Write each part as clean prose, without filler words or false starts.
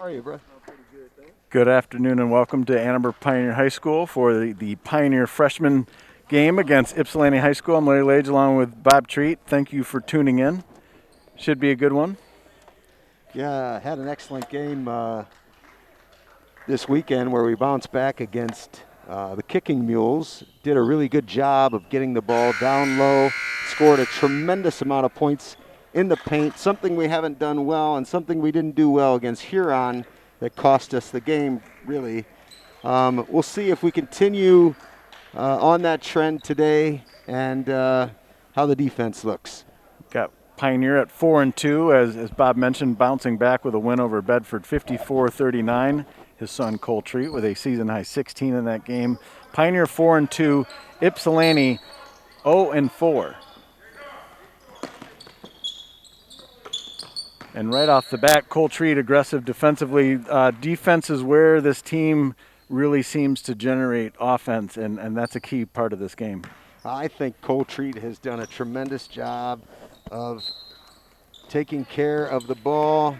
are you, bro? Good afternoon and welcome to Ann Arbor Pioneer High School for the Pioneer freshman game against Ypsilanti High School. I'm Larry Lage along with Bob Treat. Thank you for tuning in. Should be a good one. Yeah, had an excellent game this weekend where we bounced back against the Kicking Mules. Did a really good job of getting the ball down low, scored a tremendous amount of points in the paint, something we haven't done well and something we didn't do well against Huron that cost us the game, really. We'll see if we continue on that trend today and how the defense looks. Got Pioneer at 4-2, as Bob mentioned, bouncing back with a win over Bedford, 54-39. His son Cole Treat with a season-high 16 in that game. Pioneer 4-2, Ypsilanti 0-4. And right off the bat, Cole Treat aggressive defensively. Defense is where this team really seems to generate offense, and that's a key part of this game. I think Cole Treat has done a tremendous job of taking care of the ball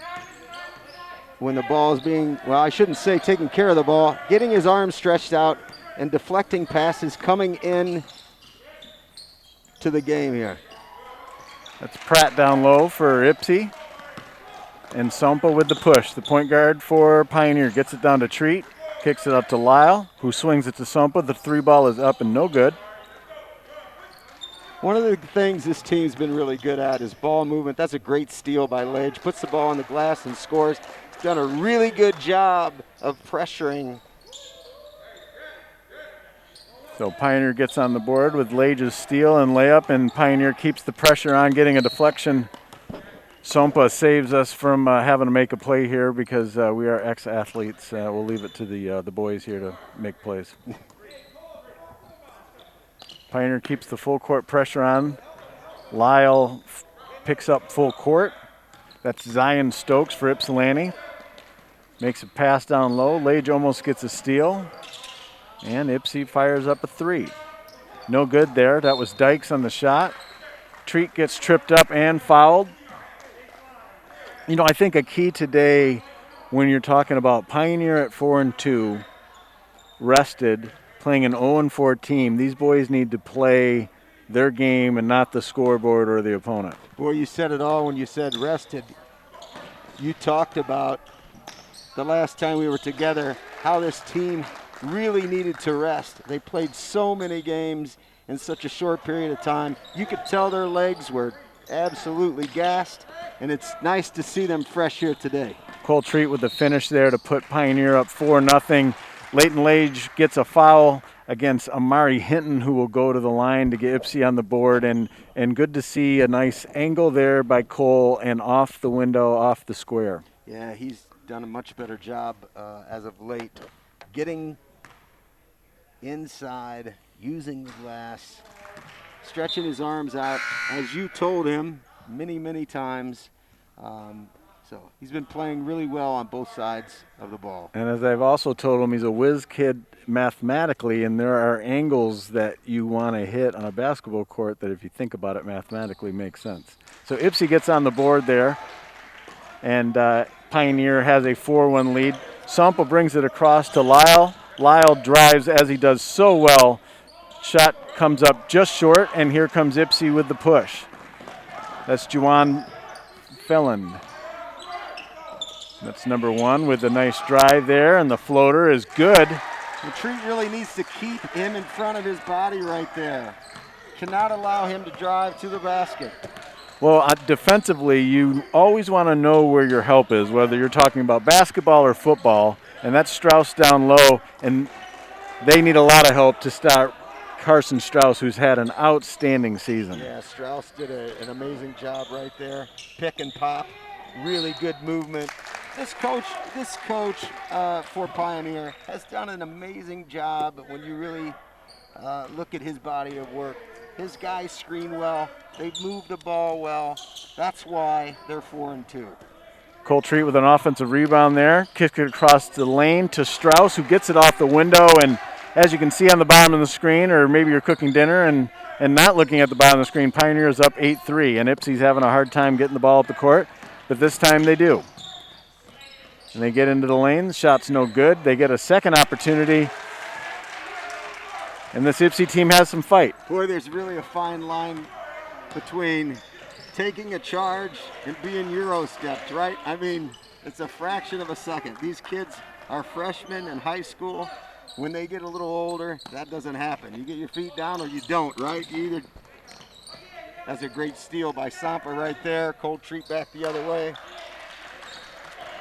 when the ball is being, well, I shouldn't say taking care of the ball, getting his arms stretched out and deflecting passes coming in to the game here. That's Pratt down low for Ypsi. And Sompa with the push. The point guard for Pioneer gets it down to Treat, kicks it up to Lyle, who swings it to Sompa. The three ball is up and no good. One of the things this team's been really good at is ball movement. That's a great steal by Lage. Puts the ball on the glass and scores. He's done a really good job of pressuring. So Pioneer gets on the board with Lage's steal and layup, and Pioneer keeps the pressure on, getting a deflection. Sompa saves us from having to make a play here because we are ex-athletes. We'll leave it to the boys here to make plays. Pioneer keeps the full court pressure on. Lyle picks up full court. That's Zion Stokes for Ypsilanti. Makes a pass down low. Lage almost gets a steal. And Ypsi fires up a three. No good there. That was Dykes on the shot. Treat gets tripped up and fouled. You know, I think a key today when you're talking about Pioneer at 4-2, rested, playing an 0-4 team, these boys need to play their game and not the scoreboard or the opponent. Boy, you said it all when you said rested. You talked about the last time we were together, how this team really needed to rest. They played so many games in such a short period of time. You could tell their legs were absolutely gassed, and it's nice to see them fresh here today. Cole Treat with the finish there to put Pioneer up 4-0. Leighton Lage gets a foul against Amari Hinton, who will go to the line to get Ypsi on the board, and good to see a nice angle there by Cole and off the window, off the square. Yeah, he's done a much better job as of late, getting inside, using the glass, stretching his arms out, as you told him many, many times. So he's been playing really well on both sides of the ball. And as I've also told him, he's a whiz kid mathematically, and there are angles that you want to hit on a basketball court that, if you think about it mathematically, makes sense. So Ypsi gets on the board there, and Pioneer has a 4-1 lead. Sompa brings it across to Lyle. Lyle drives, as he does so well. Shot comes up just short, and here comes Ypsi with the push. That's Juwan Felland. That's number one with a nice drive there, and the floater is good. The Treat really needs to keep him in front of his body right there. Cannot allow him to drive to the basket. Well, defensively, you always want to know where your help is, whether you're talking about basketball or football, and that's Strauss down low, and they need a lot of help to start Carson Strauss, who's had an outstanding season. Yeah, Strauss did an amazing job right there. Pick and pop, really good movement. This coach for Pioneer has done an amazing job when you really look at his body of work. His guys screen well. They move the ball well. That's why they're 4-2. Cole Treat with an offensive rebound there. Kick it across the lane to Strauss, who gets it off the window. And as you can see on the bottom of the screen, or maybe you're cooking dinner and not looking at the bottom of the screen, Pioneer is up 8-3. And Ypsi's having a hard time getting the ball up the court, but this time they do. And they get into the lane. The shot's no good. They get a second opportunity. And this Ypsi team has some fight. Boy, there's really a fine line between taking a charge and being Euro-stepped, right? I mean, it's a fraction of a second. These kids are freshmen in high school. When they get a little older, that doesn't happen. You get your feet down or you don't, right? You either. That's a great steal by Sampa right there. Cold treat back the other way.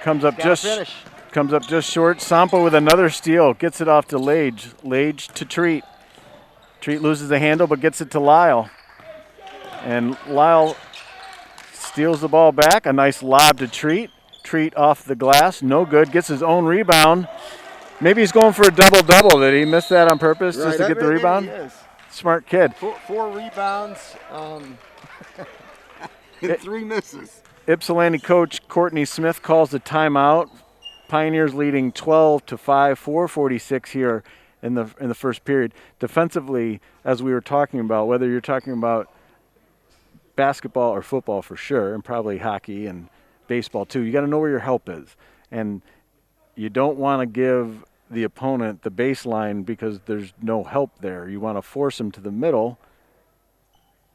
Comes up just short. Sampa with another steal. Gets it off to Lage. Lage to Treat. Treat loses the handle but gets it to Lyle. And Lyle steals the ball back. A nice lob to Treat. Treat off the glass. No good. Gets his own rebound. Maybe he's going for a double-double. Did he miss that on purpose just to get the rebound? He is. Smart kid. Four rebounds and 3 misses. Ypsilanti coach Courtney Smith calls the timeout. Pioneers leading 12-5, 4:46 here in the first period. Defensively, as we were talking about, whether you're talking about basketball or football for sure, and probably hockey and baseball too, you got to know where your help is. And you don't want to give the opponent the baseline because there's no help there. You want to force them to the middle,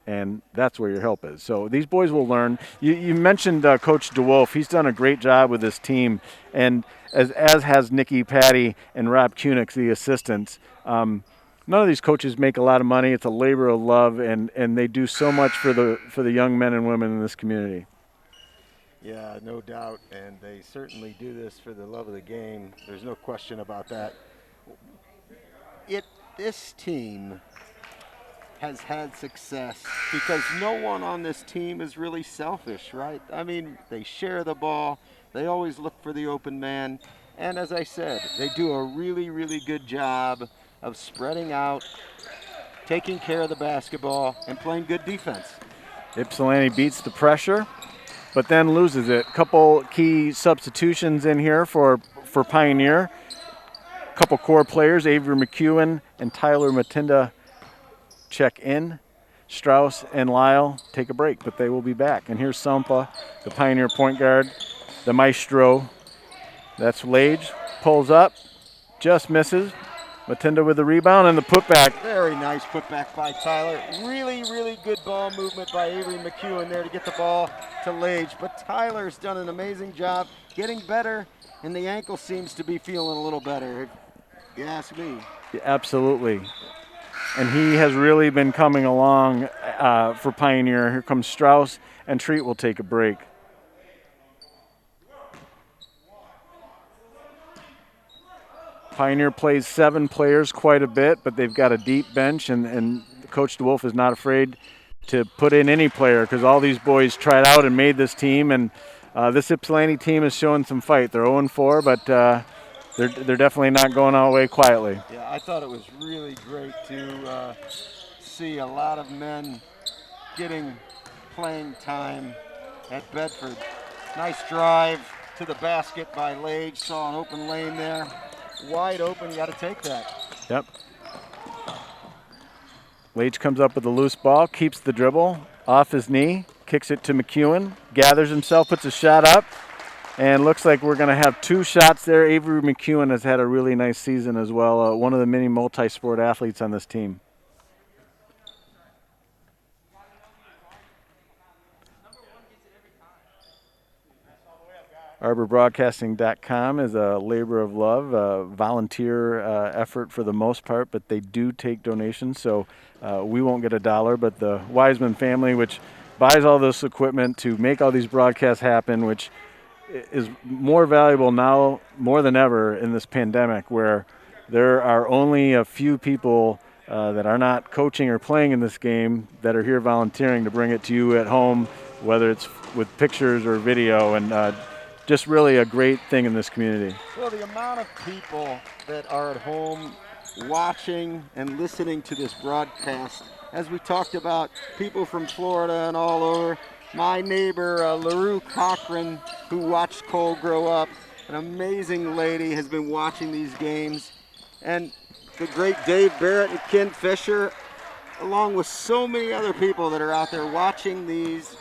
and that's where your help is. So these boys will learn. You mentioned Coach DeWolf. He's done a great job with this team, and as has Nikki Patty and Rob Kunix, the assistants. None of these coaches make a lot of money. It's a labor of love, and they do so much for the young men and women in this community. Yeah, no doubt, and they certainly do this for the love of the game. There's no question about that. This team has had success because no one on this team is really selfish, right? I mean, they share the ball. They always look for the open man. And as I said, they do a really, really good job of spreading out, taking care of the basketball, and playing good defense. Ypsilanti beats the pressure, but then loses it. Couple key substitutions in here for Pioneer. Couple core players, Avery McEwen and Tyler Matinda, check in. Strauss and Lyle take a break, but they will be back. And here's Sampa, the Pioneer point guard, the maestro. That's Lage, pulls up, just misses. Matinda with the rebound and the putback. Very nice putback by Tyler. Really, really good ball movement by Avery McEwen there to get the ball to Lage. But Tyler's done an amazing job getting better, and the ankle seems to be feeling a little better, if you ask me. Yeah, absolutely. And he has really been coming along for Pioneer. Here comes Strauss, and Treat will take a break. Pioneer plays 7 players quite a bit, but they've got a deep bench, and Coach DeWolf is not afraid to put in any player because all these boys tried out and made this team, and this Ypsilanti team is showing some fight. They're 0-4, but they're definitely not going all the way quietly. Yeah, I thought it was really great to see a lot of men getting playing time at Bedford. Nice drive to the basket by Lage. Saw an open lane there. Wide open, you got to take that. Yep. Lage comes up with a loose ball, keeps the dribble off his knee, kicks it to McEwen, gathers himself, puts a shot up, and looks like we're going to have 2 shots there. Avery McEwen has had a really nice season as well, one of the many multi-sport athletes on this team. ArborBroadcasting.com is a labor of love, a volunteer effort for the most part, but they do take donations, so we won't get $1, but the Wiseman family, which buys all this equipment to make all these broadcasts happen, which is more valuable now more than ever in this pandemic, where there are only a few people that are not coaching or playing in this game that are here volunteering to bring it to you at home, whether it's with pictures or video, and just really a great thing in this community. Well, the amount of people that are at home watching and listening to this broadcast, as we talked about, people from Florida and all over. My neighbor, LaRue Cochran, who watched Cole grow up, an amazing lady, has been watching these games. And the great Dave Barrett and Ken Fisher, along with so many other people that are out there watching these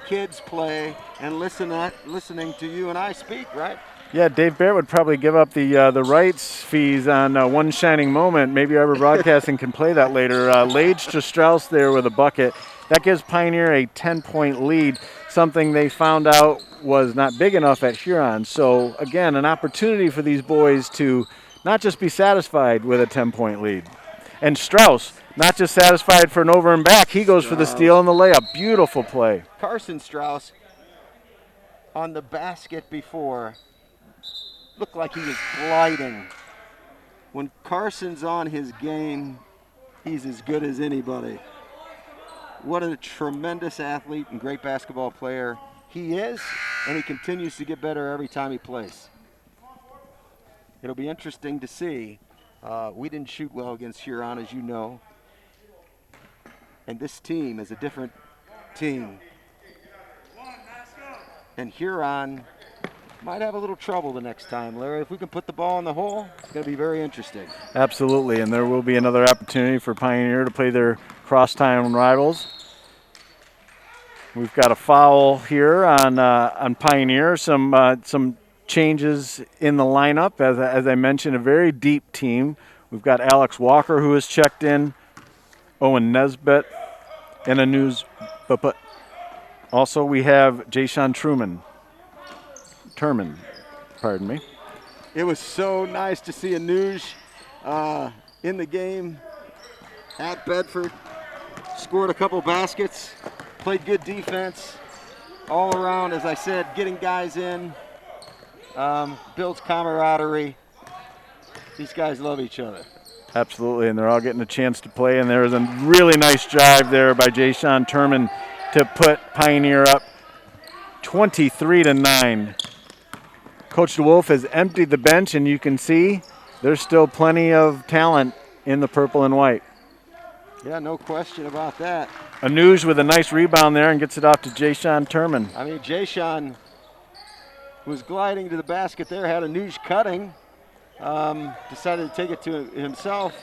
kids play and listening to you and I speak, right? Yeah, Dave Barrett would probably give up the rights fees on One Shining Moment. Maybe Arbor Broadcasting can play that later. Lage to Strauss there with a bucket. That gives Pioneer a 10-point lead, something they found out was not big enough at Huron. So, again, an opportunity for these boys to not just be satisfied with a 10-point lead. And Strauss, not just satisfied for an over and back, he goes for the steal and the layup. Beautiful play. Carson Strauss on the basket before looked like he was gliding. When Carson's on his game, he's as good as anybody. What a tremendous athlete and great basketball player he is, and he continues to get better every time he plays. It'll be interesting to see. We didn't shoot well against Huron, as you know. And this team is a different team. And Huron might have a little trouble the next time, Larry. If we can put the ball in the hole, it's going to be very interesting. Absolutely, and there will be another opportunity for Pioneer to play their crosstown rivals. We've got a foul here on Pioneer. Some changes in the lineup. As I mentioned, a very deep team. We've got Alex Walker, who has checked in, Owen Nesbitt, and Anuz Baput. Also, we have Jayshawn Turman, pardon me. It was so nice to see Anuj in the game at Bedford. Scored a couple baskets, played good defense all around, as I said, getting guys in, builds camaraderie. These guys love each other. Absolutely, and they're all getting a chance to play, and there was a really nice drive there by Jayshawn Turman to put Pioneer up 23-9. Coach DeWolf has emptied the bench, and you can see there's still plenty of talent in the purple and white. Yeah, no question about that. Anuj with a nice rebound there and gets it off to Jayshawn Turman. I mean, Jayshawn was gliding to the basket there, had Anuj cutting, decided to take it to himself.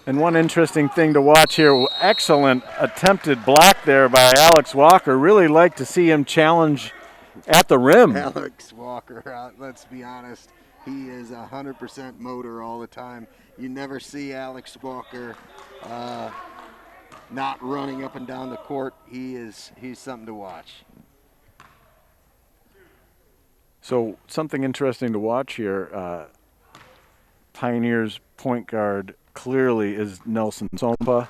And one interesting thing to watch here, excellent attempted block there by Alex Walker. Really like to see him challenge at the rim. Alex Walker, let's be honest, he is 100% motor all the time. You never see Alex Walker not running up and down the court. He's something to watch. So something interesting to watch here, Pioneers point guard clearly is Nelson Sompa.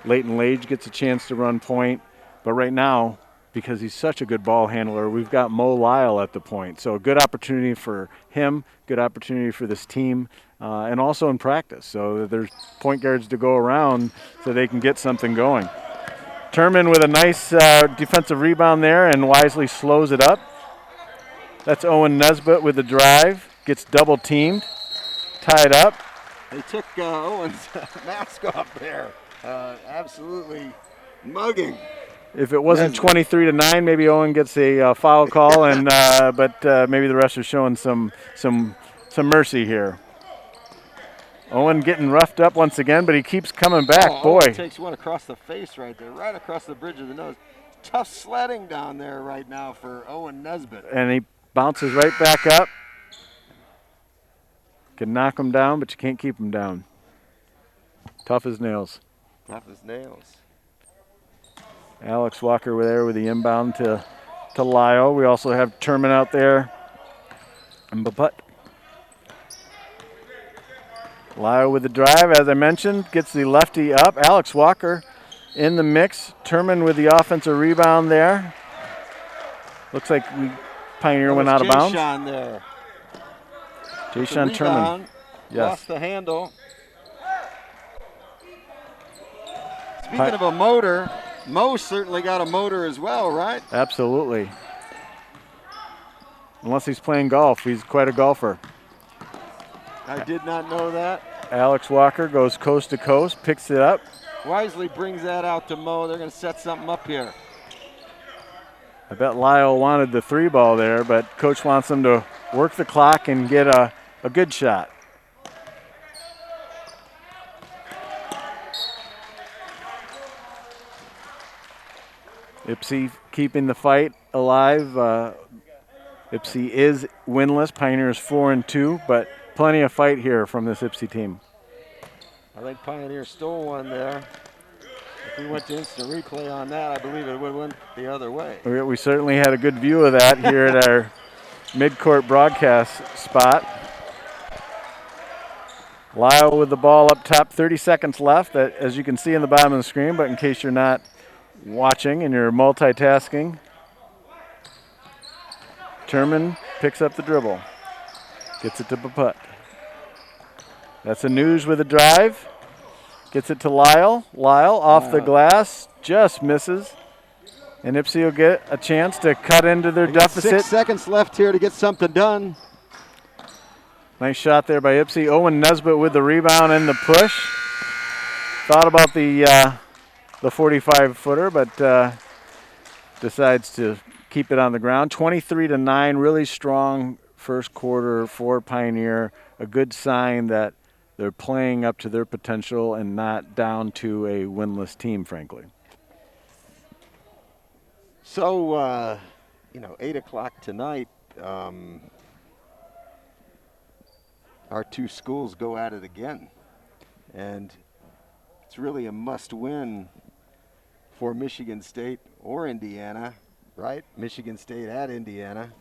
Leighton Lage gets a chance to run point, but right now, because he's such a good ball handler, we've got Mo Lyle at the point. So a good opportunity for him, good opportunity for this team, and also in practice. So there's point guards to go around so they can get something going. Turman with a nice defensive rebound there and wisely slows it up. That's Owen Nesbitt with the drive, gets double teamed, tied up. They took Owen's mask off there. Absolutely mugging. If it wasn't 23-9, maybe Owen gets a foul call, and but maybe the rest are showing some mercy here. Owen getting roughed up once again, but he keeps coming back. Boy, Owen takes one across the face right there, right across the bridge of the nose. Tough sledding down there right now for Owen Nesbitt. And he bounces right back up. Can knock him down, but you can't keep him down. Tough as nails. Tough as nails. Alex Walker there with the inbound to Lyle. We also have Turman out there and Baput. Lyle with the drive, as I mentioned, gets the lefty up. Alex Walker in the mix. Turman with the offensive rebound there. Looks like Pioneer went out of bounds. Jayshawn there. Jayshawn Turman. Yes. Lost the handle. Speaking of a motor, Mo certainly got a motor as well, right? Absolutely. Unless he's playing golf. He's quite a golfer. I did not know that. Alex Walker goes coast to coast, picks it up. Wisely brings that out to Mo. They're going to set something up here. I bet Lyle wanted the three ball there, but coach wants him to work the clock and get a good shot. Ypsi keeping the fight alive. Ypsi is winless. Pioneers 4-2, but plenty of fight here from this Ypsi team. I think Pioneer stole one there. If we went to instant replay on that, I believe it would have went the other way. We certainly had a good view of that here at our mid-court broadcast spot. Lyle with the ball up top, 30 seconds left, as you can see in the bottom of the screen, but in case you're not watching and you're multitasking, Terman picks up the dribble, gets it to Paput. That's a News with a drive, gets it to Lyle. Lyle off the glass, just misses. And Ypsi will get a chance to cut into their deficit. 6 seconds left here to get something done. Nice shot there by Ypsi. Owen Nesbitt with the rebound and the push. Thought about the 45-footer, but decides to keep it on the ground. 23-9, really strong first quarter for Pioneer. A good sign that they're playing up to their potential and not down to a winless team, frankly. So, 8 o'clock tonight, our two schools go at it again. And it's really a must-win for Michigan State or Indiana, right? Michigan State at Indiana.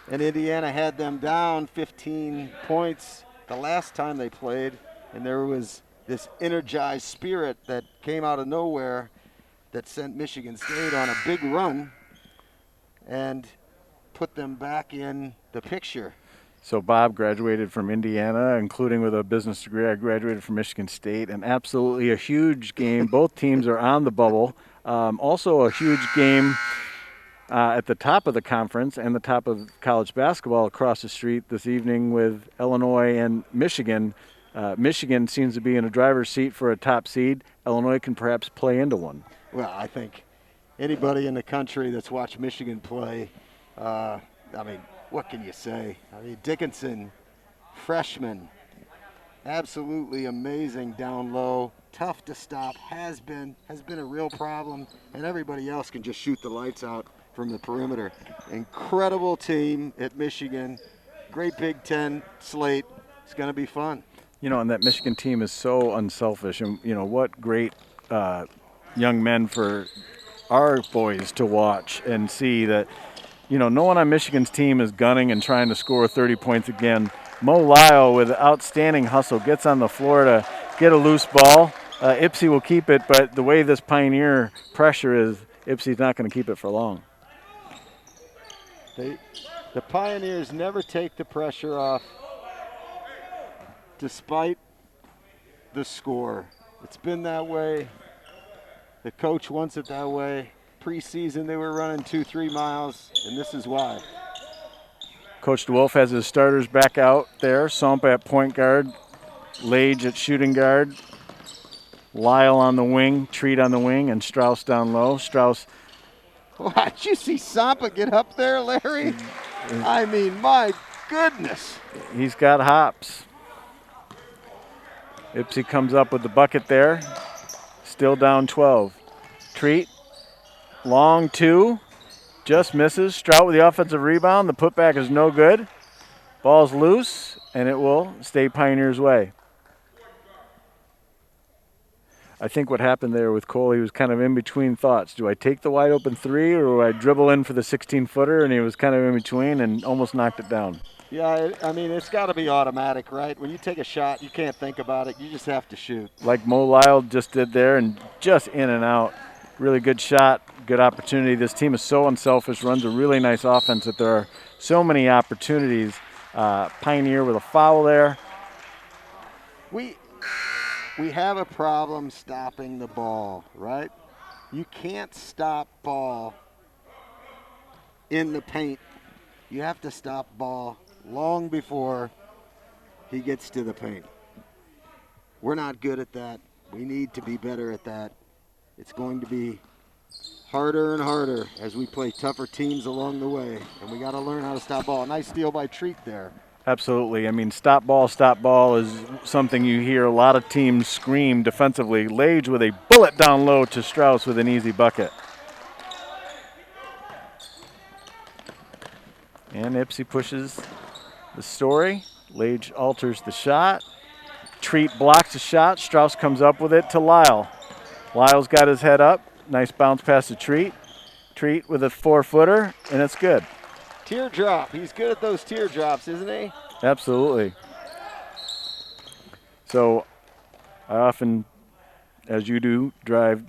And Indiana had them down 15 points the last time they played, and there was this energized spirit that came out of nowhere that sent Michigan State on a big run and put them back in the picture. So Bob graduated from Indiana, including with a business degree. I graduated from Michigan State, and absolutely a huge game. Both teams are on the bubble. Also a huge game at the top of the conference and the top of college basketball across the street this evening with Illinois and Michigan. Michigan seems to be in a driver's seat for a top seed. Illinois can perhaps play into one. Well, I think anybody in the country that's watched Michigan play, what can you say? Dickinson, freshman, absolutely amazing down low, tough to stop, has been a real problem, and everybody else can just shoot the lights out from the perimeter. Incredible team at Michigan, great Big Ten slate. It's going to be fun. And that Michigan team is so unselfish, and what great young men for our boys to watch and see that. No one on Michigan's team is gunning and trying to score 30 points again. Mo Lyle with outstanding hustle gets on the floor to get a loose ball. Ypsi will keep it, but the way this Pioneer pressure is, Ypsi's not going to keep it for long. The Pioneers never take the pressure off despite the score. It's been that way. The coach wants it that way. Preseason, they were running 2-3 miles, and this is why. Coach DeWolf has his starters back out there. Sompa at point guard, Lage at shooting guard, Lyle on the wing, Treat on the wing, and Strauss down low. Strauss. Did you see Sompa get up there, Larry? My goodness. He's got hops. Ypsi comes up with the bucket there. Still down 12. Treat. Long two, just misses. Strout with the offensive rebound. The putback is no good. Ball's loose, and it will stay Pioneer's way. I think what happened there with Cole, he was kind of in between thoughts. Do I take the wide open three, or do I dribble in for the 16-footer? And he was kind of in between and almost knocked it down. Yeah, it's got to be automatic, right? When you take a shot, you can't think about it. You just have to shoot. Like Mo Lyle just did there, and just in and out. Really good shot, good opportunity. This team is so unselfish, runs a really nice offense that there are so many opportunities. Pioneer with a foul there. We have a problem stopping the ball, right? You can't stop ball in the paint. You have to stop ball long before he gets to the paint. We're not good at that. We need to be better at that. It's going to be harder and harder as we play tougher teams along the way, and we got to learn how to stop ball. Nice steal by Treat there. Absolutely. Stop ball is something you hear a lot of teams scream defensively. Lage with a bullet down low to Strauss with an easy bucket. And Ypsi pushes the story. Lage alters the shot. Treat blocks the shot. Strauss comes up with it to Lyle. Lyle's got his head up. Nice bounce pass to Treat. Treat with a 4-footer, and it's good. Teardrop. He's good at those teardrops, isn't he? Absolutely. So I often, as you do, drive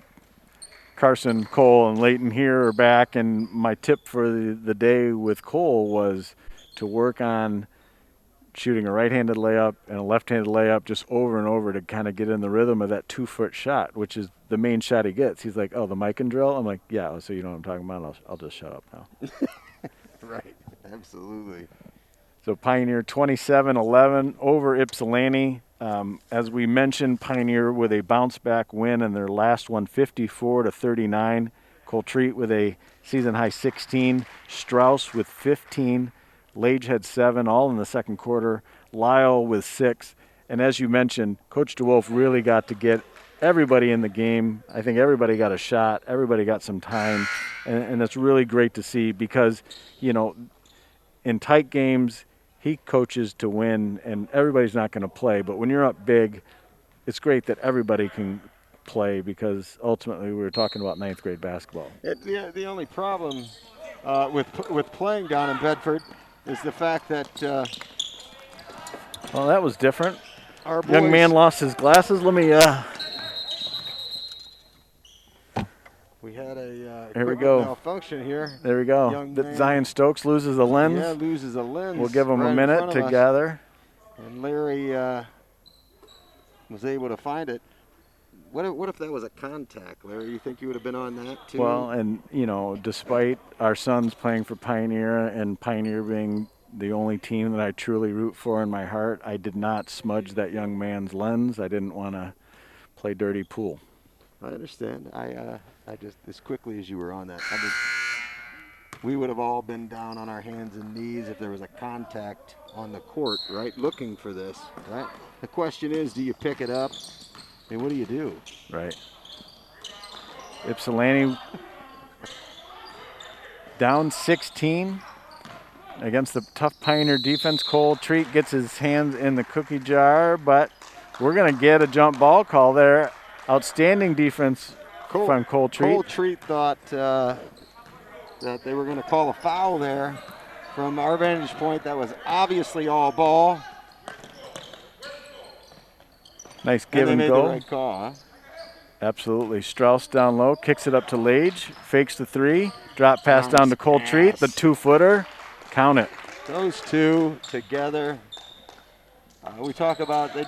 Carson, Cole, and Leighton here or back, and my tip for the day with Cole was to work on shooting a right-handed layup and a left-handed layup just over and over to kind of get in the rhythm of that 2-foot shot, which is the main shot he gets. He's like, oh, the mic and drill? I'm like, yeah, so you know what I'm talking about? I'll just shut up now. Right, absolutely. So Pioneer 27-11 over Ypsilanti. As we mentioned, Pioneer with a bounce-back win in their last one, 54-39. Cole Treat with a season-high 16. Strauss with 15. Lage had 7, all in the second quarter. Lyle with 6. And as you mentioned, Coach DeWolf really got to get everybody in the game. I think everybody got a shot. Everybody got some time. And it's really great to see because, you know, in tight games, he coaches to win, and everybody's not going to play. But when you're up big, it's great that everybody can play because ultimately we were talking about ninth grade basketball. The only problem with playing down in Bedford is the fact that Well, that was different. our boys, Young man lost his glasses. Let me. we had a Here we equipment go. malfunction here. There we go. Young man. Zion Stokes loses a lens. Yeah, loses a lens. We'll give him right a in minute front to of us. gather. And Larry was able to find it. What if that was a contact, Larry? You think you would have been on that too? Well, and you know, despite our sons playing for Pioneer and Pioneer being the only team that I truly root for in my heart, I did not smudge that young man's lens. I didn't want to play dirty pool. I understand. I just, as quickly as you were on that, we would have all been down on our hands and knees if there was a contact on the court, right? Looking for this, right? The question is, do you pick it up? And what do you do? Right. Ypsilanti down 16 against the tough Pioneer defense. Cole Treat gets his hands in the cookie jar, but we're going to get a jump ball call there. Outstanding defense from Cole Treat. Cole Treat thought that they were going to call a foul there. From our vantage point, that was obviously all ball. Nice give and they made go. the right call, huh? Absolutely. Strauss down low, kicks it up to Lage, fakes the 3, drop pass down to Cole Treat, the 2-footer. Count it. Those two together. We talk about they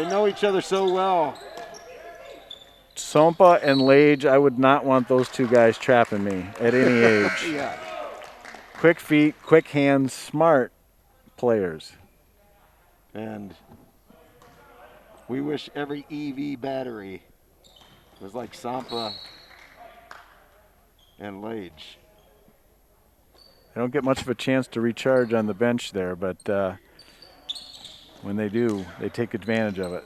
know each other so well. Sompa and Lage, I would not want those two guys trapping me at any age. Yeah. Quick feet, quick hands, smart players. And we wish every EV battery was like Sampa and Lage. They don't get much of a chance to recharge on the bench there, but when they do, they take advantage of it.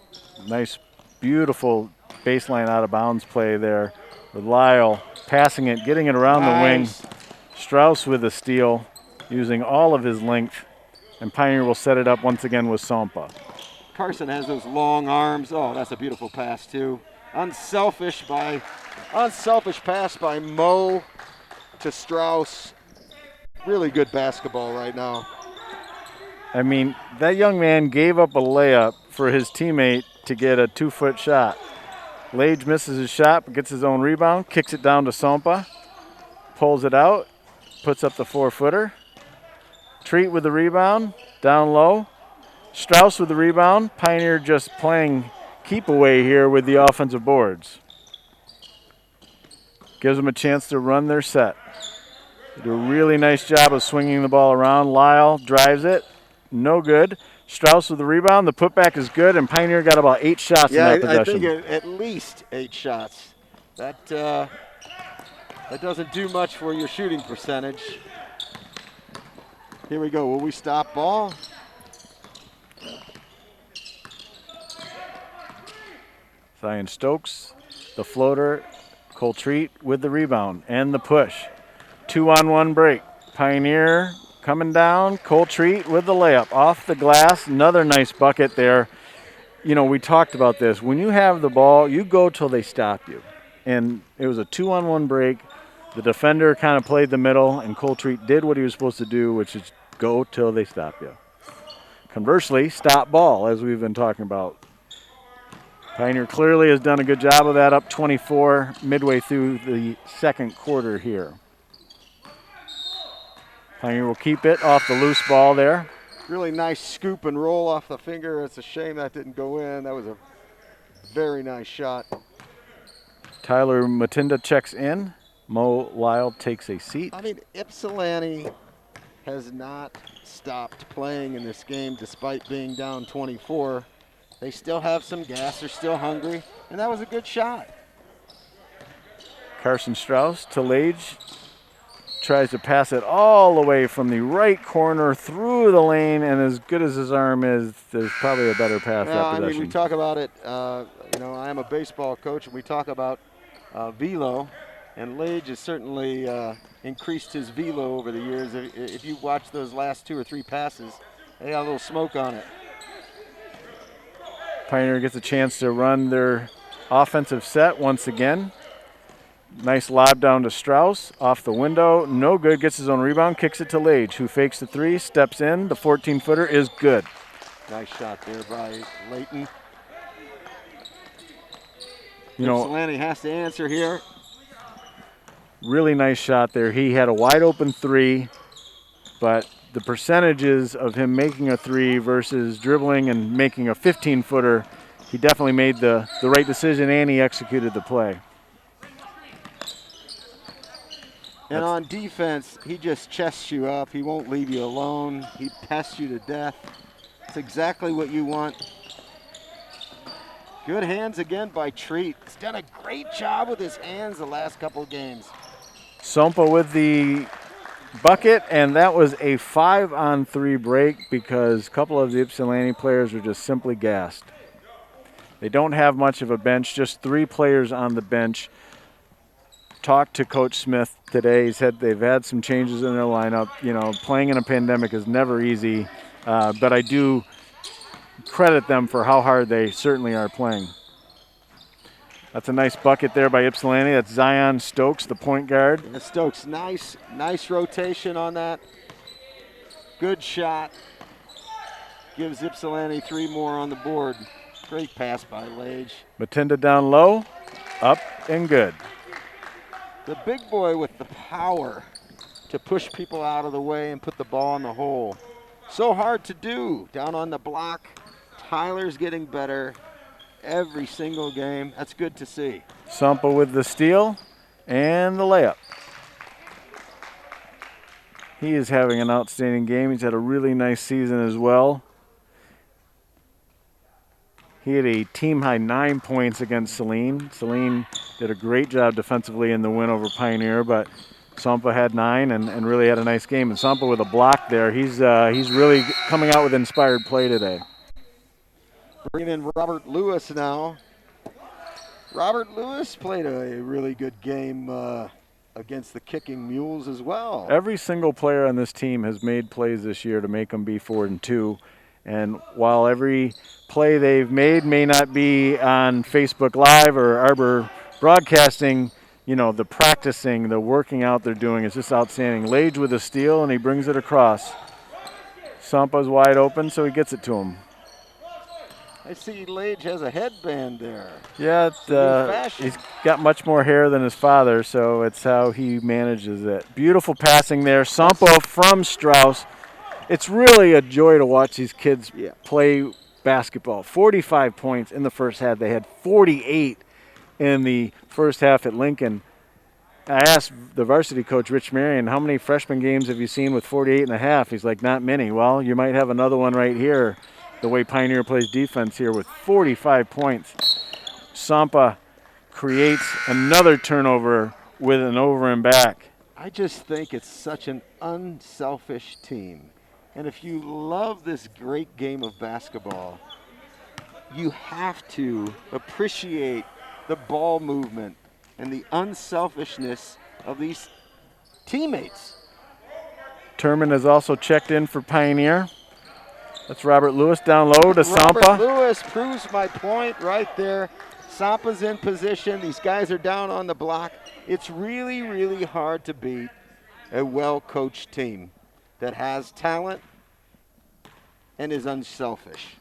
Nice, beautiful baseline out of bounds play there with Lyle passing it, getting it around the wing. Strauss with a steal, using all of his length, and Pioneer will set it up once again with Sampa. Carson has those long arms. Oh, that's a beautiful pass too. Unselfish pass by Mo to Strauss. Really good basketball right now. I mean, that young man gave up a layup for his teammate to get a 2-foot shot. Lage misses his shot, but gets his own rebound, kicks it down to Sampa, pulls it out, puts up the 4-footer. Treat with the rebound, down low. Strauss with the rebound. Pioneer just playing keep away here with the offensive boards. Gives them a chance to run their set. They do a really nice job of swinging the ball around. Lyle drives it. No good. Strauss with the rebound. The putback is good, and Pioneer got about 8 shots in that possession. I think at least 8 shots. That doesn't do much for your shooting percentage. Here we go. Will we stop ball? Zion Stokes, the floater. Cole Treat with the rebound and the push. 2-on-1 break. Pioneer coming down. Coltreat with the layup off the glass. Another nice bucket there. You know, we talked about this. When you have the ball, you go till they stop you. And it was a 2-on-1 break. The defender kind of played the middle, and Coltreat did what he was supposed to do, which is go till they stop you. Conversely, stop ball, as we've been talking about. Pioneer clearly has done a good job of that, up 24 midway through the second quarter here. Pioneer will keep it off the loose ball there. Really nice scoop and roll off the finger. It's a shame that didn't go in. That was a very nice shot. Tyler Matinda checks in. Mo Lyle takes a seat. I mean, Ypsilanti has not stopped playing in this game despite being down 24. They still have some gas. They're still hungry. And that was a good shot. Carson Strauss to Lage. Tries to pass it all the way from the right corner through the lane, and as good as his arm is, there's probably a better pass that possession. I mean, we talk about it, you know, I am a baseball coach, and we talk about velo, and Lage has certainly increased his velo over the years. If you watch those last 2 or 3 passes, they got a little smoke on it. Pioneer gets a chance to run their offensive set once again. Nice lob down to Strauss, off the window, no good, gets his own rebound, kicks it to Lage, who fakes the 3, steps in, the 14-footer is good. Nice shot there by Layton. You know, Ypsilanti has to answer here. Really nice shot there. He had a wide open 3, but the percentages of him making a 3 versus dribbling and making a 15-footer, he definitely made the right decision, and he executed the play. And on defense, he just chests you up. He won't leave you alone. He pests you to death. It's exactly what you want. Good hands again by Treat. He's done a great job with his hands the last couple of games. Sompa with the bucket, and that was a 5-on-3 break because a couple of the Ypsilanti players are just simply gassed. They don't have much of a bench, just 3 players on the bench. Talked to Coach Smith today. He said they've had some changes in their lineup. You know, playing in a pandemic is never easy, but I do credit them for how hard they certainly are playing. That's a nice bucket there by Ypsilanti. That's Zion Stokes, the point guard. Yeah, Stokes, nice rotation on that. Good shot. Gives Ypsilanti 3 more on the board. Great pass by Lage. Matinda down low, up and good. The big boy with the power to push people out of the way and put the ball in the hole. So hard to do down on the block. Tyler's getting better every single game. That's good to see. Sampa with the steal and the layup. He is having an outstanding game. He's had a really nice season as well. He had a team-high 9 points against Saline. Saline did a great job defensively in the win over Pioneer, but Sampa had 9 and really had a nice game. And Sampa with a block there. He's really coming out with inspired play today. Bringing in Robert Lewis now. Robert Lewis played a really good game against the Kicking Mules as well. Every single player on this team has made plays this year to make them be 4-2. And while every play they've made may not be on Facebook Live or Arbor Broadcasting, you know, the practicing, the working out they're doing is just outstanding. Lage with a steal, and he brings it across. Sampa's wide open, so he gets it to him. I see Lage has a headband there. Yeah, he's got much more hair than his father, so it's how he manages it. Beautiful passing there. Sampa from Strauss. It's really a joy to watch these kids play basketball. 45 points in the first half. They had 48 in the first half at Lincoln. I asked the varsity coach, Rich Marion, how many freshman games have you seen with 48 and a half? He's like, not many. Well, you might have another one right here, the way Pioneer plays defense here with 45 points. Sampa creates another turnover with an over and back. I just think it's such an unselfish team. And if you love this great game of basketball, you have to appreciate the ball movement and the unselfishness of these teammates. Turman has also checked in for Pioneer. That's Robert Lewis down low to Robert Sampa. Lewis proves my point right there. Sampa's in position. These guys are down on the block. It's really, really hard to beat a well-coached team that has talent and is unselfish.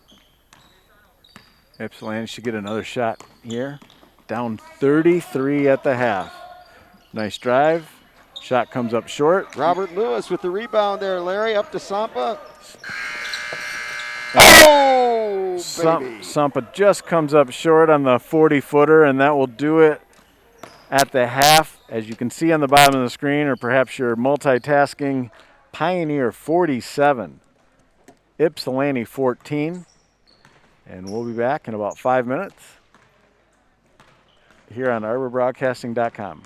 Ypsilanti should get another shot here. Down 33 at the half. Nice drive. Shot comes up short. Robert Lewis with the rebound there, Larry, up to Sampa. Oh, baby. Sampa just comes up short on the 40-footer, and that will do it at the half. As you can see on the bottom of the screen, or perhaps you're multitasking, Pioneer 47, Ypsilanti 14. And we'll be back in about 5 minutes here on ArborBroadcasting.com.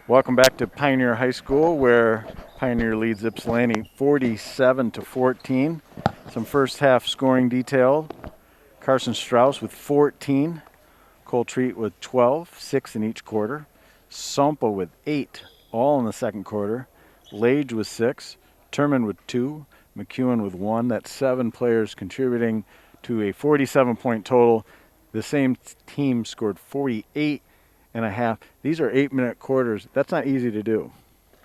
Welcome back to Pioneer High School, where Pioneer leads Ypsilanti 47-14. Some first half scoring detail. Carson Strauss with 14. Cole Treat with 12, 6 in each quarter. Sompa with 8, all in the second quarter. Lage with 6. Turman with 2. McEwen with 1. That's 7 players contributing to a 47-point total. The same team scored 48 and a half. These are 8-minute quarters. That's not easy to do.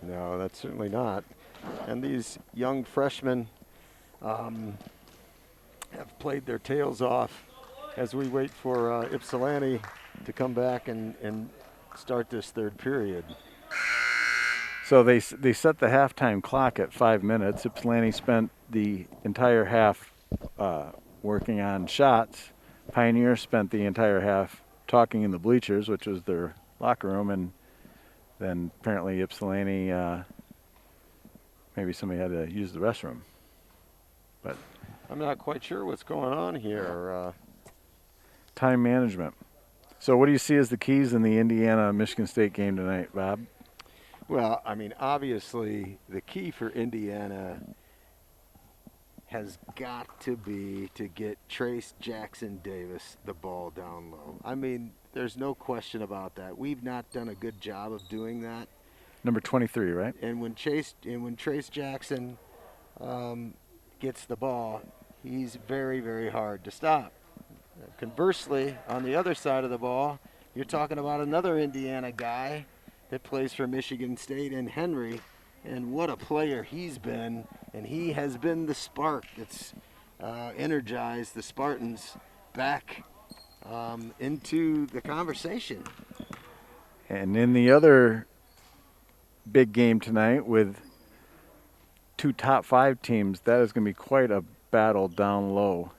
No, that's certainly not. And these young freshmen have played their tails off as we wait for Ypsilanti to come back and start this third period. So they set the halftime clock at 5 minutes. Ypsilanti spent the entire half working on shots. Pioneer spent the entire half talking in the bleachers, which was their locker room, and then apparently Ypsilanti, maybe somebody had to use the restroom. But I'm not quite sure what's going on here. Time management. So what do you see as the keys in the Indiana-Michigan State game tonight, Bob? Well, I mean, obviously the key for Indiana has got to be to get Trace Jackson Davis the ball down low. I mean, there's no question about that. We've not done a good job of doing that. Number 23, right? And when Trace Jackson gets the ball, he's very, very hard to stop. Conversely, on the other side of the ball, you're talking about another Indiana guy that plays for Michigan State in Henry, and what a player he's been. And he has been the spark that's energized the Spartans back into the conversation. And in the other big game tonight with 2 top 5 teams, that is going to be quite a battle down low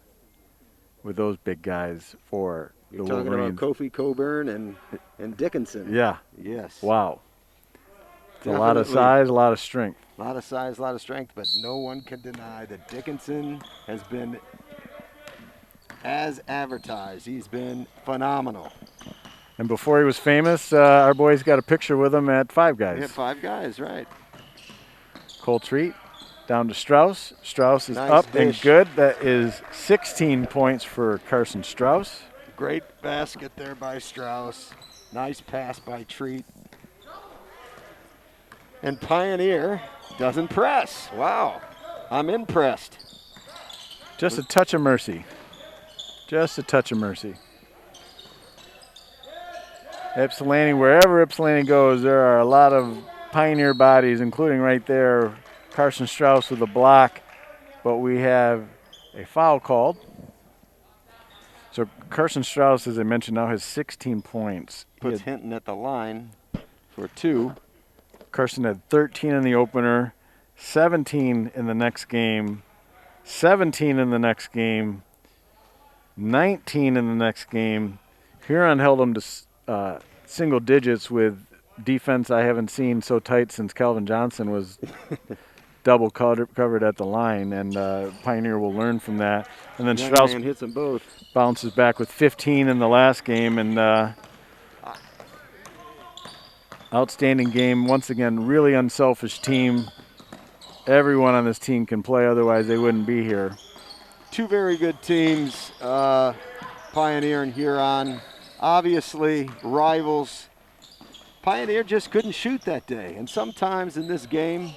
with those big guys for You're the talking Wolverines. about Kofi Coburn and Dickinson. Yeah. Yes. Wow. It's a lot of Definitely. size, a lot of strength. A lot of size, a lot of strength, but no one can deny that Dickinson has been as advertised. He's been phenomenal. And before he was famous, our boys got a picture with him at Five Guys. Yeah, 5 guys, right. Cole Treat down to Strauss. Strauss is Nice up and dish. good. That is 16 points for Carson Strauss. Great basket there by Strauss. Nice pass by Treat. And Pioneer doesn't press. Wow, I'm impressed. Just a touch of mercy. Just a touch of mercy. Ypsilanti, wherever Ypsilanti goes, there are a lot of Pioneer bodies, including right there, Carson Strauss with a block. But we have a foul called. So Carson Strauss, as I mentioned, now has 16 points. Puts Hinton at the line for 2. Carson had 13 in the opener, 17 in the next game, 17 in the next game, 19 in the next game. Huron held him to single digits with defense I haven't seen so tight since Calvin Johnson was double covered at the line, and Pioneer will learn from that. And then Young Strauss man hits them both. bounces back with 15 in the last game, and outstanding game. Once again, really unselfish team. Everyone on this team can play, otherwise they wouldn't be here. 2 very good teams, Pioneer and Huron. Obviously rivals. Pioneer just couldn't shoot that day, and sometimes in this game,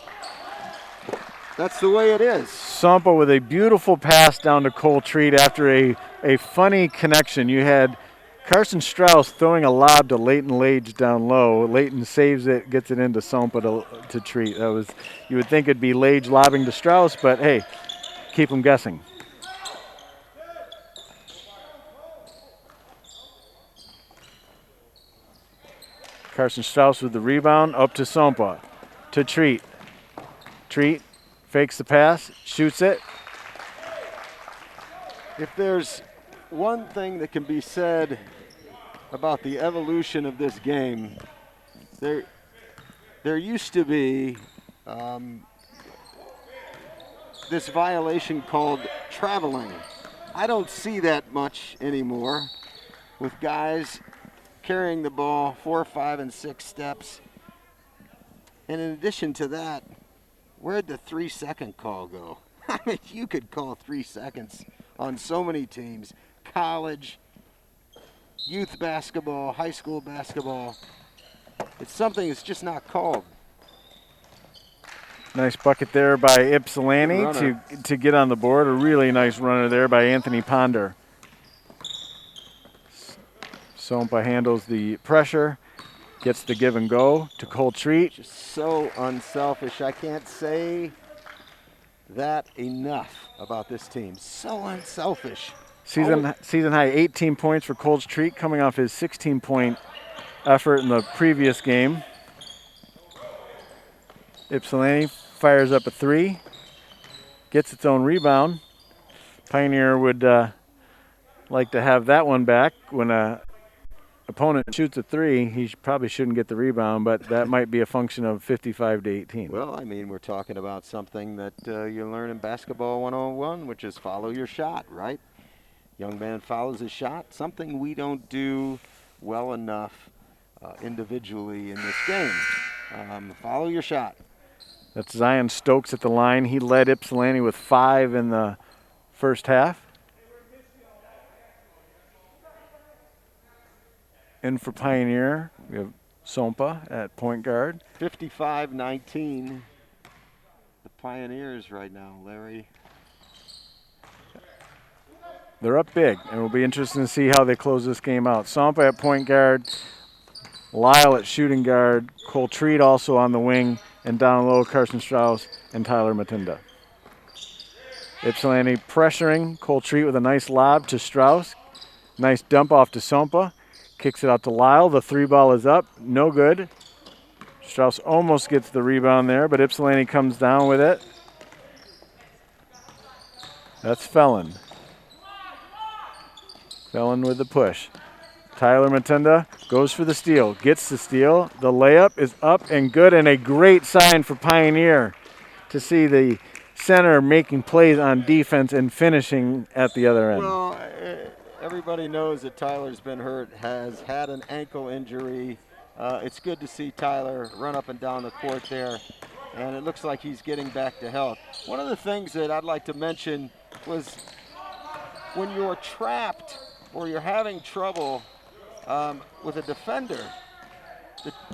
that's the way it is. Sampa with a beautiful pass down to Cole Treat after a funny connection. You had Carson Strauss throwing a lob to Leighton Lage down low. Leighton saves it, gets it into Sampa to Treat. That was, you would think it'd be Lage lobbing to Strauss, but hey, keep them guessing. Carson Strauss with the rebound, up to Sampa, to Treat. Treat fakes the pass, shoots it. If there's one thing that can be said about the evolution of this game, there used to be this violation called traveling. I don't see that much anymore with guys carrying the ball 4, 5, and 6 steps And in addition to that, where'd the 3-second call go? I mean, you could call 3 seconds on so many teams. College, youth basketball, high school basketball. It's something that's just not called. Nice bucket there by Ypsilanti to get on the board. A really nice runner there by Anthony Ponder. Sompa handles the pressure, gets the give and go to Cole Treat. Just so unselfish. I can't say that enough about this team. So unselfish. Season high 18 points for Cole Treat, coming off his 16-point effort in the previous game. Ypsilanti fires up a 3, gets its own rebound. Pioneer would like to have that one back. When a opponent shoots a 3, he probably shouldn't get the rebound, but that might be a function of 55-18. Well, I mean, we're talking about something that you learn in basketball 101, which is follow your shot, right? Young man follows his shot, something we don't do well enough individually in this game. Follow your shot. That's Zion Stokes at the line. He led Ypsilanti with 5 in the first half. In for Pioneer, we have Sompa at point guard. 55-19. The Pioneers right now, Larry. They're up big, and it'll be interesting to see how they close this game out. Sompa at point guard, Lyle at shooting guard, Cole Treat also on the wing, and down low, Carson Strauss and Tyler Matinda. Ypsilanti pressuring, Cole Treat with a nice lob to Strauss. Nice dump off to Sompa. Kicks it out to Lyle. The 3 ball is up. No good. Strauss almost gets the rebound there, but Ypsilanti comes down with it. That's Felon. Felon with the push. Tyler Matinda goes for the steal. Gets the steal. The layup is up and good, and a great sign for Pioneer to see the center making plays on defense and finishing at the other end. Well, everybody knows that Tyler's been hurt, has had an ankle injury. It's good to see Tyler run up and down the court there, and it looks like he's getting back to health. One of the things that I'd like to mention was when you're trapped or you're having trouble with a defender,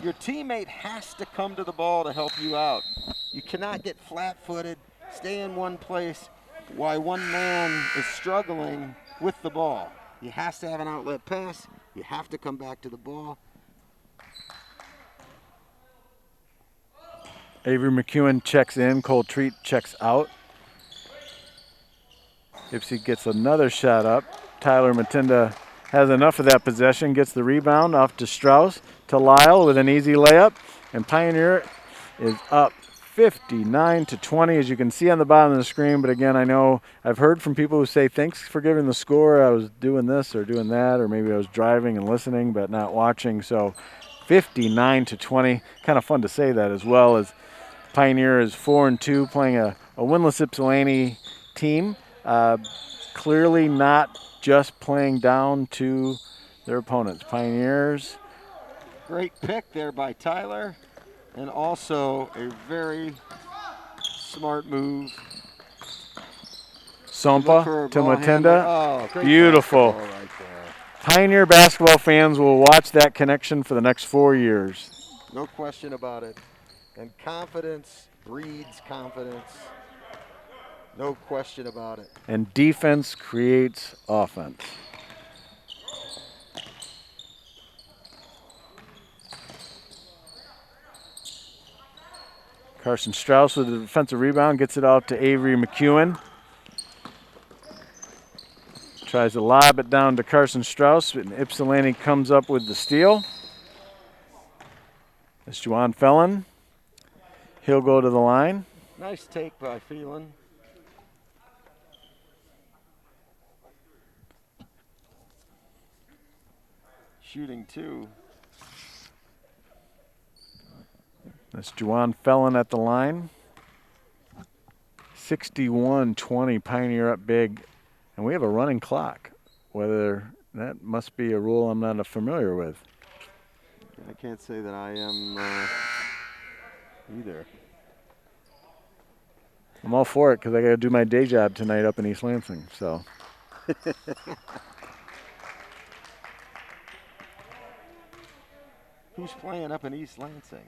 your teammate has to come to the ball to help you out. You cannot get flat-footed, stay in one place while one man is struggling with the ball. He has to have an outlet pass. You have to come back to the ball. Avery McEwen checks in. Cole Treat checks out. Ipsy gets another shot up. Tyler Matinda has enough of that possession, gets the rebound off to Strauss, to Lyle with an easy layup, and Pioneer is up 59-20, as you can see on the bottom of the screen. But again, I know I've heard from people who say, thanks for giving the score. I was doing this or doing that, or maybe I was driving and listening but not watching. So 59-20, kind of fun to say that, as well as Pioneer is 4-2, playing a winless Ypsilanti team. Clearly not just playing down to their opponents. Pioneers. Great pick there by Tyler, and also a very smart move. Sompa to Matinda. Oh, beautiful. Right there. Pioneer basketball fans will watch that connection for the next 4 years. No question about it. And confidence breeds confidence. No question about it. And defense creates offense. Carson Strauss with the defensive rebound, gets it out to Avery McEwen. Tries to lob it down to Carson Strauss, and Ypsilanti comes up with the steal. That's Juwan Felon. He'll go to the line. Nice take by Phelan. Shooting 2. That's Juwan Felon at the line. 61-20, Pioneer up big. And we have a running clock. Whether that must be a rule I'm not familiar with. I can't say that I am either. I'm all for it because I got to do my day job tonight up in East Lansing. So Who's playing up in East Lansing?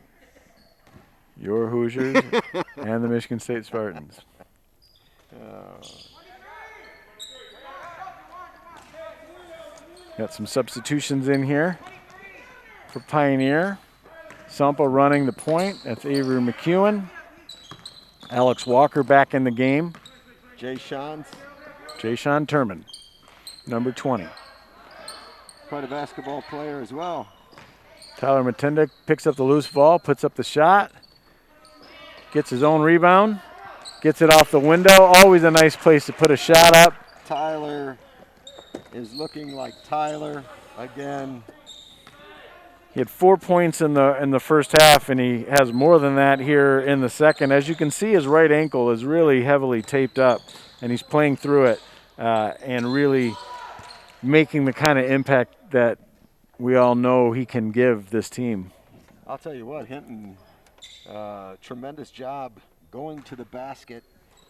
your Hoosiers and the Michigan State Spartans. Got some substitutions in here for Pioneer. Sampa running the point. That's Avery McEwen. Alex Walker back in the game. Jay Sean, Turman, number 20. quite a basketball player as well. Tyler Matinda picks up the loose ball, puts up the shot, gets his own rebound, gets it off the window. Always a nice place to put a shot up. Tyler is looking like Tyler again. He had 4 points in the first half, and he has more than that here in the second. As you can see, his right ankle is really heavily taped up, and he's playing through it and really making the kind of impact that we all know he can give this team. I'll tell you what, Hinton, tremendous job going to the basket.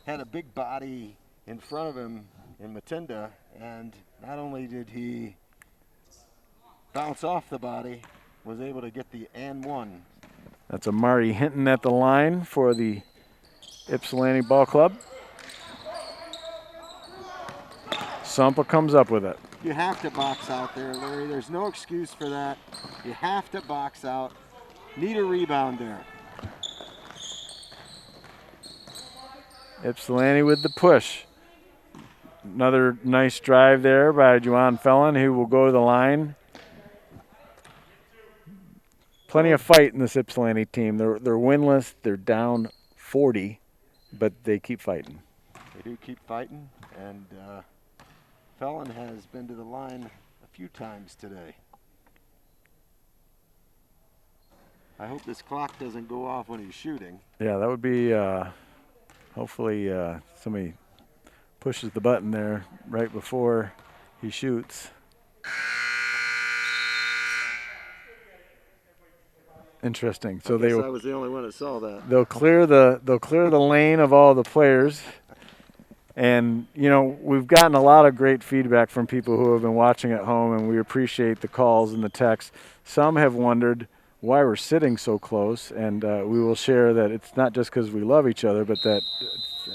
Had a big body in front of him in Matinda, and not only did he bounce off the body, was able to get the and one. That's Amari Hinton at the line for the Ypsilanti Ball Club. Sampa comes up with it. You have to box out there, Larry. There's no excuse for that. You have to box out. Need a rebound there. Ypsilanti with the push. Another nice drive there by Juwan Fellon, who will go to the line. Plenty of fight in this Ypsilanti team. They're winless. They're down 40, but they keep fighting. They do keep fighting, and Fellon has been to the line a few times today. I hope this clock doesn't go off when he's shooting. Yeah, that would be hopefully somebody pushes the button there right before he shoots. Interesting. So I was the only one that saw that. They'll clear the lane of all the players. And, you know, we've gotten a lot of great feedback from people who have been watching at home, and we appreciate the calls and the texts. Some have wondered why we're sitting so close, and we will share that it's not just because we love each other, but that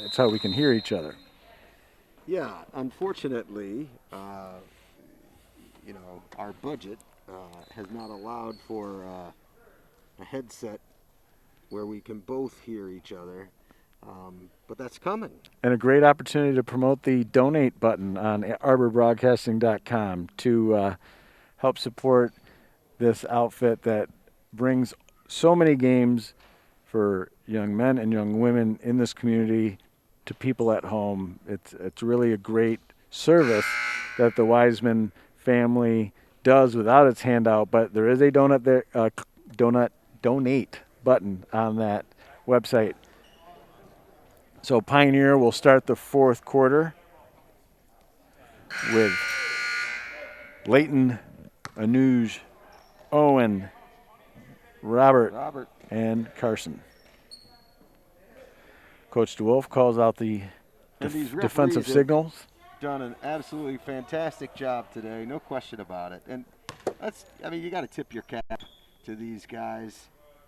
it's how we can hear each other. Yeah, unfortunately, our budget has not allowed for a headset where we can both hear each other. But that's coming. And a great opportunity to promote the donate button on arborbroadcasting.com to help support this outfit that brings so many games for young men and young women in this community to people at home. It's really a great service that the Wiseman family does without its handout, but there is a donate button on that website. So Pioneer will start the fourth quarter with Leighton, Anuj, Owen, Robert, and Carson. Coach DeWolf calls out the defensive signals. Done an absolutely fantastic job today, no question about it. And you got to tip your cap to these guys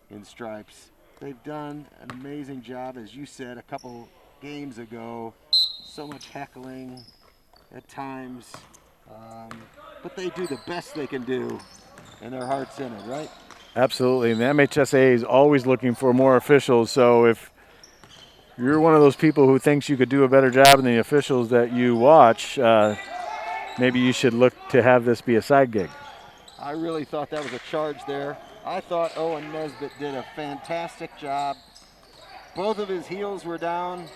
in stripes. They've done an amazing job, as you said a couple games ago. So much heckling at times, but they do the best they can do, and their heart's in it, right? Absolutely, and the MHSA is always looking for more officials, so if you're one of those people who thinks you could do a better job than the officials that you watch, maybe you should look to have this be a side gig. I really thought that was a charge there. I thought Owen Nesbitt did a fantastic job. Both of his heels were down.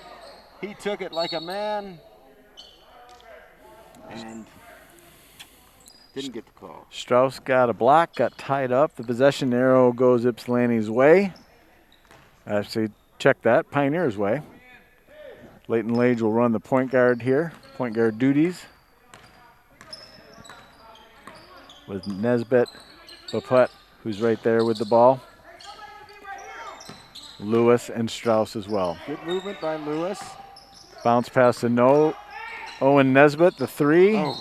He took it like a man and didn't get the call. Strauss got a block, got tied up. The possession arrow goes Ypsilanti's way. Actually, check that, Pioneer's way. Leighton Lage will run the point guard here, point guard duties. With Nesbitt, Paput, who's right there with the ball. Lewis and Strauss as well. Good movement by Lewis. Bounce pass to Owen Nesbitt, the 3. Oh.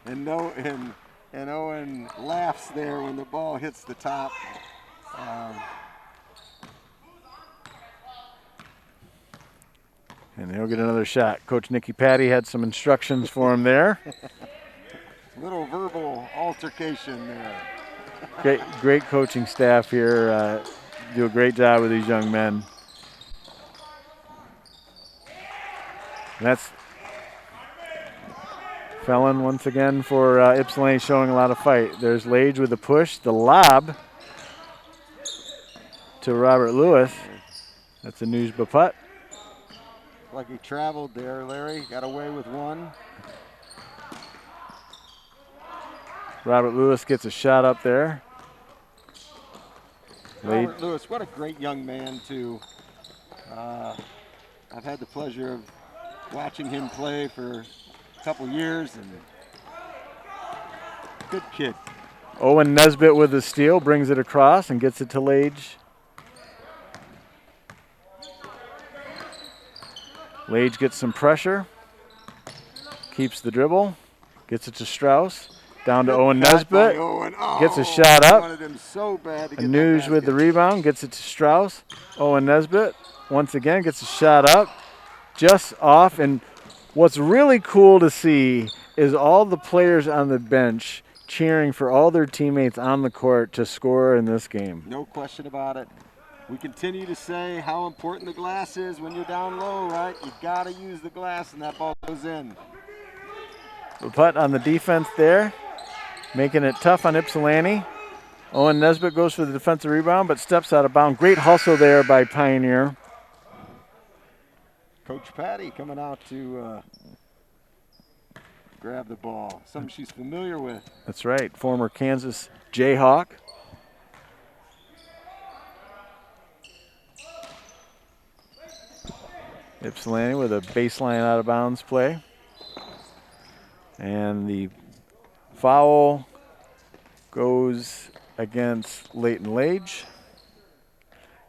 and Owen laughs there when the ball hits the top. And he'll get another shot. Coach Nicky Patty had some instructions for him there. Little verbal altercation there. Great coaching staff here. Do a great job with these young men. And that's Felon once again for Ypsilanti, showing a lot of fight. There's Lage with the push, the lob to Robert Lewis. That's a Nujba putt. Like he traveled there, Larry. Got away with one. Robert Lewis gets a shot up there. Robert Lewis, what a great young man, too. I've had the pleasure of watching him play for a couple years, and good kid. Owen Nesbitt with the steal, brings it across and gets it to Lage. Lage gets some pressure, keeps the dribble, gets it to Strauss, down to Owen Nesbitt, gets a shot up. Wanted him so bad to get Anuj with the rebound, gets it to Strauss. Owen Nesbitt once again gets a shot up, just off. And what's really cool to see is all the players on the bench cheering for all their teammates on the court to score in this game. No question about it. We continue to say how important the glass is when you're down low, right? You got to use the glass, and that ball goes in. The putt on the defense there, making it tough on Ypsilanti. Owen Nesbitt goes for the defensive rebound, but steps out of bounds. Great hustle there by Pioneer. Coach Patty coming out to grab the ball. Something she's familiar with. That's right, former Kansas Jayhawk. Ypsilanti with a baseline out of bounds play. And the foul goes against Leighton Lage.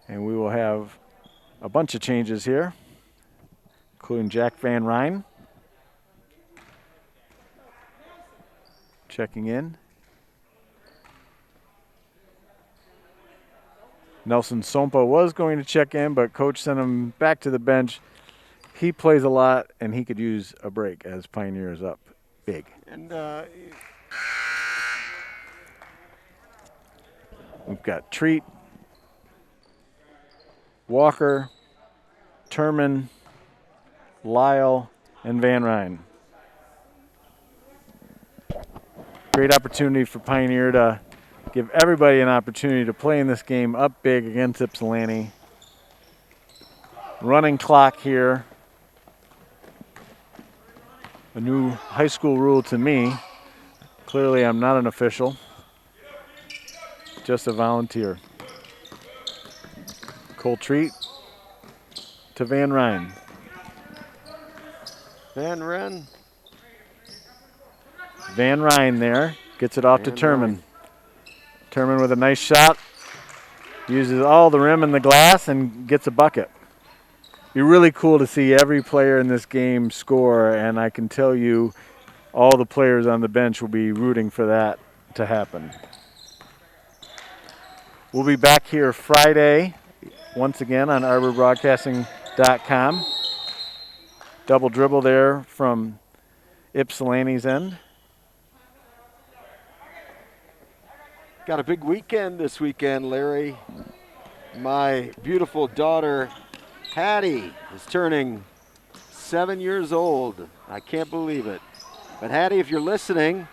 And we will have a bunch of changes here, including Jack Van Ryn checking in. Nelson Sompa was going to check in, but coach sent him back to the bench. He plays a lot, and he could use a break as Pioneer is up big. And we've got Treat, Walker, Turman, Lyle, and Van Ryn. Great opportunity for Pioneer to give everybody an opportunity to play in this game up big against Ypsilanti. Running clock here. A new high school rule to me. Clearly I'm not an official, just a volunteer. Cole Treat to Van Ryn. Van Ryn. Van Ryn there, gets it off to Turman. Turman with a nice shot, uses all the rim and the glass and gets a bucket. Be really cool to see every player in this game score, and I can tell you all the players on the bench will be rooting for that to happen. We'll be back here Friday once again on arborbroadcasting.com. Double dribble there from Ypsilanti's end. Got a big weekend this weekend, Larry. My beautiful daughter, Hattie, is turning 7 years old. I can't believe it. But Hattie, if you're listening,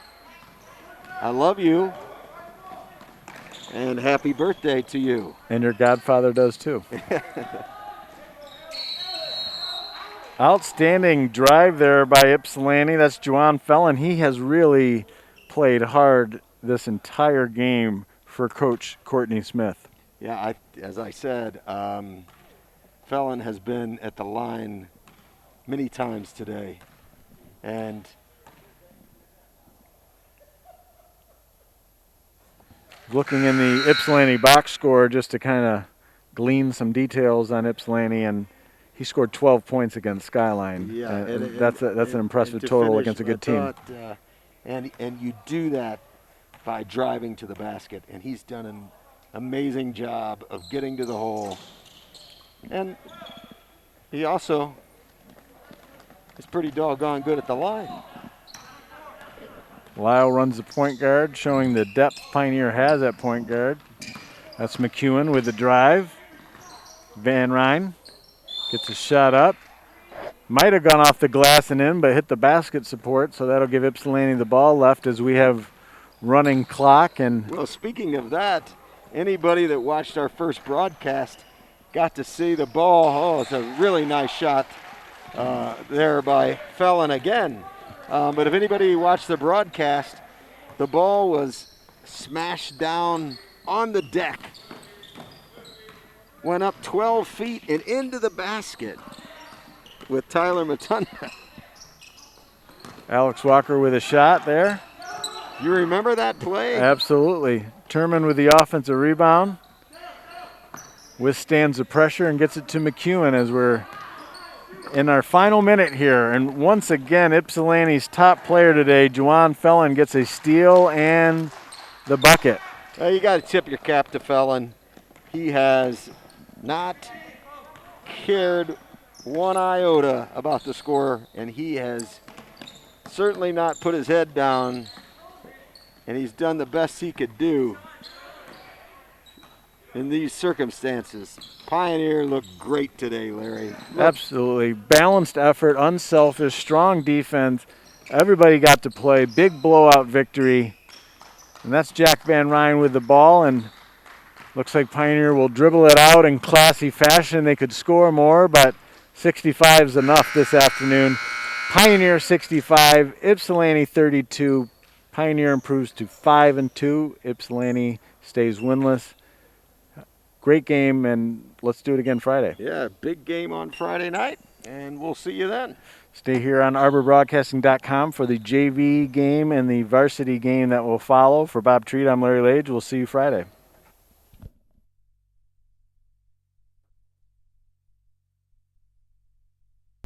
I love you. And happy birthday to you. And your godfather does too. Outstanding drive there by Ypsilanti. That's Juwan Felon. He has really played hard this entire game for Coach Courtney Smith. Yeah, as I said, Felon has been at the line many times today. And Looking in the Ypsilanti box score just to kind of glean some details on Ypsilanti, and he scored 12 points against Skyline. Yeah, and that's an impressive to total finish, against a I good team. thought, and you do that by driving to the basket, and he's done an amazing job of getting to the hole. And he also is pretty doggone good at the line. Lyle runs the point guard, showing the depth Pioneer has at point guard. That's McEwen with the drive. Van Ryn gets a shot up. Might have gone off the glass and in, but hit the basket support, so that'll give Ypsilanti the ball left as we have running clock. And well, speaking of that, anybody that watched our first broadcast got to see the ball. Oh, it's a really nice shot there by Fellon again. But if anybody watched the broadcast, the ball was smashed down on the deck, went up 12 feet and into the basket with Tyler Matunda. Alex Walker with a shot there. You remember that play? Absolutely. Turman with the offensive rebound. Withstands the pressure and gets it to McEwen as we're in our final minute here. And once again, Ypsilanti's top player today, Juwan Fellon, gets a steal and the bucket. You got to tip your cap to Fellon. He has not cared one iota about the score, and he has certainly not put his head down, and he's done the best he could do in these circumstances. Pioneer looked great today, Larry. Absolutely. Balanced effort, unselfish, strong defense. Everybody got to play. Big blowout victory. And that's Jack Van Ryn with the ball, and looks like Pioneer will dribble it out in classy fashion. They could score more, but 65 is enough this afternoon. Pioneer 65, Ypsilanti 32. Pioneer improves to 5-2. Ypsilanti stays winless. Great game, and let's do it again Friday. Yeah, big game on Friday night, and we'll see you then. Stay here on arborbroadcasting.com for the JV game and the varsity game that will follow. For Bob Treat, I'm Larry Lage. We'll see you Friday.